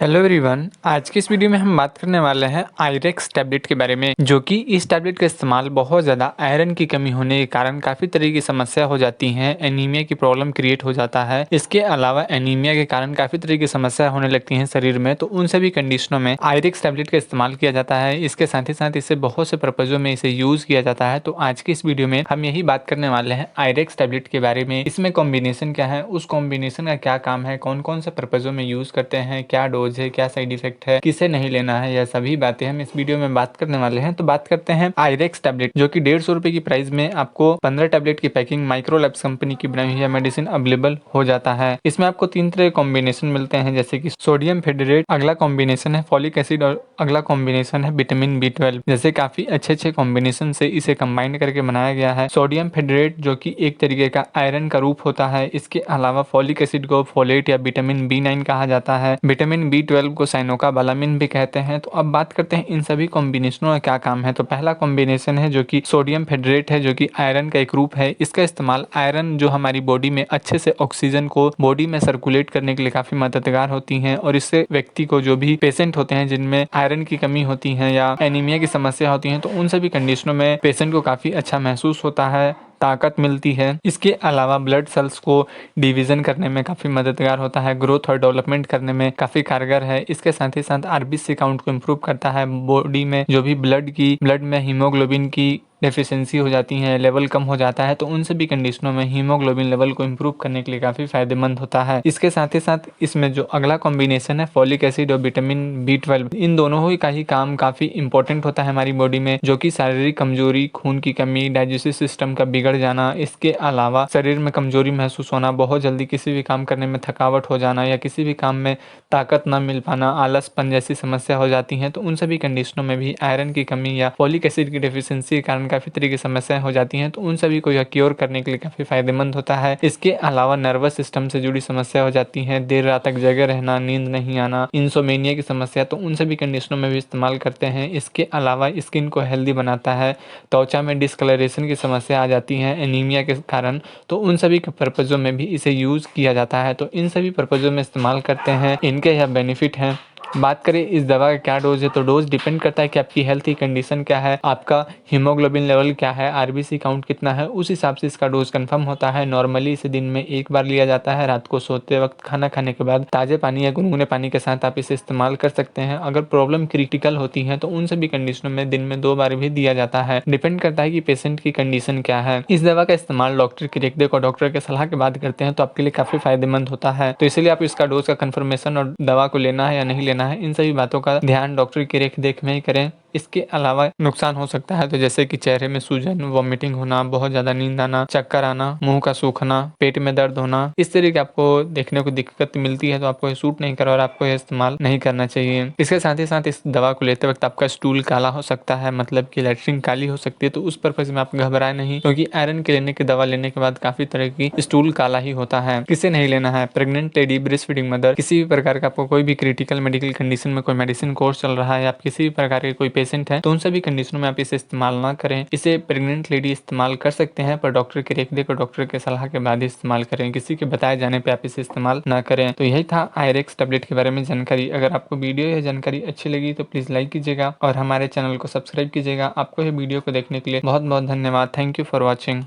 Hello everyone, आज की इस वीडियो में हम बात करने वाले हैं आयरेक्स टैबलेट के बारे में, जो कि इस टैबलेट का इस्तेमाल बहुत ज़्यादा आयरन की कमी होने के कारण काफ़ी तरह की समस्या हो जाती है। एनीमिया की प्रॉब्लम क्रिएट हो जाता है। इसके अलावा एनीमिया के कारण काफ़ी तरह की समस्या होने लगती हैं शरीर में, तो उन सभी कंडीशनों में आयरेक्स टैबलेट का इस्तेमाल किया जाता है। इसके साथ ही साथ इसे बहुत से पर्पज़ों में इसे यूज़ किया जाता है। तो आज की इस वीडियो में हम यही बात करने वाले हैं आयरेक्स टैबलेट के बारे में। इसमें कॉम्बिनेशन क्या है, उस कॉम्बिनेशन का क्या काम है, कौन कौन से पर्पज़ों में यूज़ करते हैं, क्या डोज है, क्या साइड इफेक्ट है, किसे नहीं लेना है, यह सभी बातें हम इस वीडियो में बात करने वाले हैं। तो बात करते हैं आयरेक्स टैबलेट, जो कि 150 रुपए की प्राइस में आपको 15 टैबलेट की पैकिंग माइक्रोलैब्स कंपनी की बनाई हुई मेडिसिन अवेलेबल हो जाता है। इसमें आपको 3 तरह के कॉम्बिनेशन मिलते हैं, जैसे कि सोडियम फेडरेट, अगला कॉम्बिनेशन है फॉलिक एसिड और अगला कॉम्बिनेशन है विटामिन B12। जैसे काफी अच्छे कॉम्बिनेशन से इसे कंबाइन करके बनाया गया है। सोडियम फेडरेट जो कि एक तरीके का आयरन का रूप होता है। इसके अलावा फॉलिक एसिड को फोलेट या विटामिन B9 कहा जाता है। विटामिन B12 को साइनोकाबालामिन भी कहते हैं। तो अब बात करते हैं इन सभी कॉम्बिनेशनों का क्या काम है। तो पहला कॉम्बिनेशन है जो कि सोडियम फेडरेट है, जो कि आयरन का एक रूप है। इसका इस्तेमाल आयरन जो हमारी बॉडी में अच्छे से ऑक्सीजन को बॉडी में सर्कुलेट करने के लिए काफी मददगार होती हैं, और इससे व्यक्ति को जो भी पेशेंट होते हैं जिनमें आयरन की कमी होती है या एनीमिया की समस्या होती है, तो उन सभी कंडीशनों में पेशेंट को काफी अच्छा महसूस होता है, ताकत मिलती है। इसके अलावा ब्लड सेल्स को डिवीजन करने में काफ़ी मददगार होता है, ग्रोथ और डेवलपमेंट करने में काफ़ी कारगर है। इसके साथ ही साथ आरबीसी काउंट को इम्प्रूव करता है। बॉडी में जो भी ब्लड में हीमोग्लोबिन की डेफिशिएंसी हो जाती है, लेवल कम हो जाता है, तो उन सभी कंडीशनों में हीमोग्लोबिन लेवल को इम्प्रूव करने के लिए काफ़ी फायदेमंद होता है। इसके साथ ही साथ इसमें जो अगला कॉम्बिनेशन है फॉलिक एसिड और विटामिन B12, इन दोनों ही का ही काम काफ़ी इंपॉर्टेंट होता है हमारी बॉडी में, जो कि शारीरिक कमजोरी, खून की कमी, डाइजेस्टिव सिस्टम का बिगड़ जाना, इसके अलावा शरीर में कमजोरी महसूस होना, बहुत जल्दी किसी भी काम करने में थकावट हो जाना या किसी भी काम में ताकत न मिल पाना, आलसपन जैसी समस्या हो जाती है। तो उन सभी कंडीशनों में भी आयरन की कमी या फॉलिक एसिड की डेफिशिएंसी के कारण काफ़ी तरह की समस्याएं हो जाती हैं, तो उन सभी को यह क्योर करने के लिए काफ़ी फायदेमंद होता है। इसके अलावा नर्वस सिस्टम से जुड़ी समस्या हो जाती है, देर रात तक जगे रहना, नींद नहीं आना, इंसोमेनिया की समस्या, तो उन सभी कंडीशनों में भी इस्तेमाल करते हैं। इसके अलावा स्किन को हेल्दी बनाता है। त्वचा में डिस्कलरेशन की समस्या आ जाती है एनीमिया के कारण, तो उन सभी पर्पज़ों में भी इसे यूज़ किया जाता है। तो इन सभी पर्पज़ों में इस्तेमाल करते हैं, इनके यह बेनिफिट हैं। बात करें इस दवा का क्या डोज है, तो डोज डिपेंड करता है कि आपकी हेल्थ की कंडीशन क्या है, आपका हीमोग्लोबिन लेवल क्या है, आरबीसी काउंट कितना है, उस हिसाब से इसका डोज कंफर्म होता है। नॉर्मली इसे दिन में एक बार लिया जाता है, रात को सोते वक्त खाना खाने के बाद ताज़े पानी या गुनगुने पानी के साथ आप इसे इस्तेमाल कर सकते हैं। अगर प्रॉब्लम क्रिटिकल होती है तो उन सभी कंडीशनों में दिन में 2 बार भी दिया जाता है। डिपेंड करता है कि पेशेंट की कंडीशन क्या है। इस दवा का इस्तेमाल डॉक्टर की देखरेख और डॉक्टर के सलाह के बाद करते हैं, तो आपके लिए काफी फायदेमंद होता है। तो इसलिए आप इसका डोज का कंफर्मेशन और दवा को लेना है या नहीं लेना है, इन सभी बातों का ध्यान डॉक्टर की रेख देख में ही करें। इसके अलावा नुकसान हो सकता है, तो जैसे कि चेहरे में सूजन, वॉमिटिंग होना, बहुत ज्यादा नींद आना, चक्कर आना, मुंह का सूखना, पेट में दर्द होना, इस तरह की आपको देखने को दिक्कत मिलती है, तो आपको ये सूट नहीं कर और आपको ये इस्तेमाल नहीं करना चाहिए। इसके साथ ही साथ इस दवा को लेते वक्त आपका स्टूल काला हो सकता है, मतलब कि लैट्रिन काली हो सकती है, तो उस पर्पज में आप घबराए नहीं, क्योंकि आयरन के लेने की दवा लेने के बाद काफी तरह की स्टूल काला ही होता है। किसे नहीं लेना है, pregnant lady, breast feeding mother, किसी भी प्रकार का आपको कोई भी क्रिटिकल मेडिकल कंडीशन में कोई मेडिसिन कोर्स चल रहा है, आप किसी भी प्रकार के कोई पेशेंट है, तो उन सभी कंडीशनों में आप इसे इस्तेमाल ना करें। इसे प्रेग्नेंट लेडी इस्तेमाल कर सकते हैं, पर डॉक्टर की देखरेख और डॉक्टर के सलाह के बाद ही इस्तेमाल करें। किसी के बताए जाने पे आप इसे इस्तेमाल ना करें। तो यही था आयरेक्स टैबलेट के बारे में जानकारी। अगर आपको वीडियो या जानकारी अच्छी लगी तो प्लीज लाइक कीजिएगा और हमारे चैनल को सब्सक्राइब कीजिएगा। आपको ये वीडियो को देखने के लिए बहुत बहुत धन्यवाद। Thank you for watching.